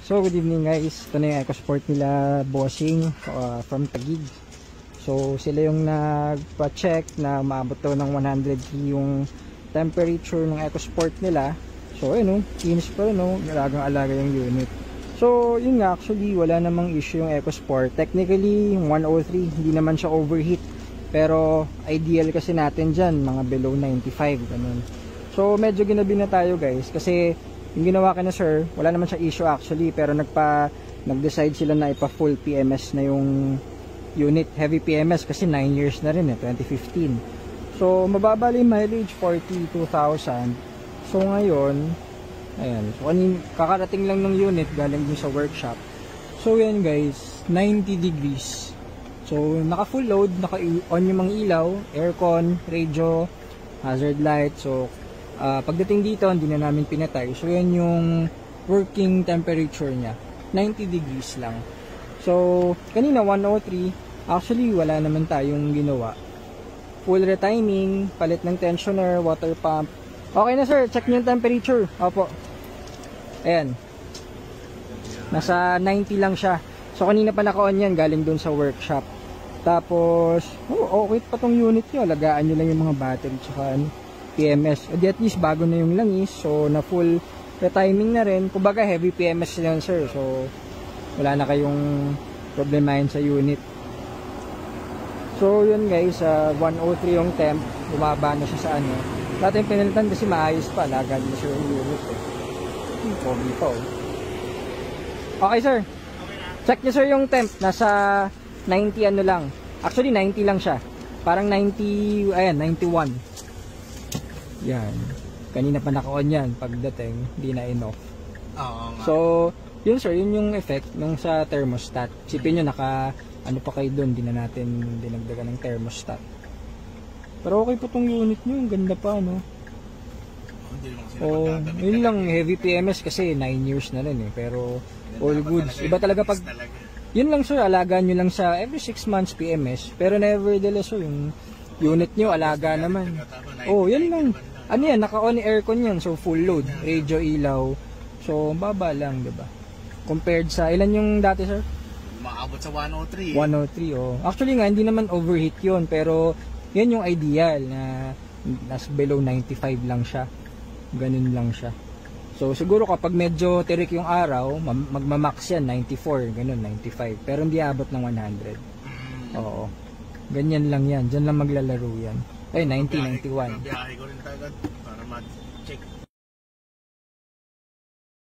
So good evening guys, ito na yung EcoSport nila bossing from Taguig. So sila yung nagpa-check na maabot daw ng 100 yung temperature ng EcoSport nila. So ayun, kinis pa rin, alagang-alaga yung unit. So yun nga, actually wala namang issue yung EcoSport. Technically yung 103 hindi naman siya overheat, pero ideal kasi natin dyan mga below 95 ganun. So medyo ginabi na tayo guys, kasi yung ginawa kina sir, wala naman siya issue actually, pero nag-decide sila na ipa full PMS na yung unit, heavy PMS kasi 9 years na rin 2015. So mababa yung mileage, 42,000. So ngayon, ayan, so kakarating lang ng unit galing din sa workshop. So yan guys, 90 degrees. So naka full load, naka on yung mga ilaw, aircon, radio, hazard light. So pagdating dito, hindi na namin pinatay. So yan yung working temperature niya, 90 degrees lang. So kanina 103, actually wala naman tayong ginawa. Full retiming, palit ng tensioner, water pump. Okay na sir, check nyo yung temperature. Opo, ayan, nasa 90 lang siya. So kanina pa naka-on yan, galing dun sa workshop. Tapos okay pa tong unit nyo, alagaan nyo lang yung mga battery tsaka PMS. At least bago na yung langis, so na full retiming na rin. Kumbaga heavy PMS yan sir, so wala na kayong problemahin sa unit. So yun guys, 103 yung temp, bumaba na siya sa ano. Dati yung pinalitan kasi maayos pa, lagad na siya yung unit pogi pa Okay sir, check nyo sir yung temp, nasa 90 ano lang. Actually 90 lang siya, parang 90, ayan 91. Yan, kanina pa naka-on yan, pagdating hindi na in-off. So yun sir, yun yung effect nung sa thermostat. Isipin nyo, naka ano pa kayo dun, di na natin dinagdagan ng thermostat. Pero okay po tong unit nyo, ang ganda pa no. Yun lang, heavy PMS kasi 9 years na rin pero all goods. Iba talaga pag yun lang sir, alagaan nyo lang sa every 6 months PMS, pero nevertheless yung unit nyo alaga naman. Yun lang. Ano yan, naka-on aircon yan, so full load, radio, ilaw. So baba lang, 'di ba? Compared sa ilan yung dati sir? Maabot sa 103. 103 Actually nga hindi naman overheat 'yon, pero 'yan yung ideal na nasa below 95 lang siya. Ganun lang siya. So siguro kapag medyo tirik yung araw, magma-max yan 94, ganun 95. Pero hindi abot ng 100. Oo. Ganyan lang yan. Diyan lang maglalaro yan. Ay 90, 91. Biyahe ko rin tagad para mag-check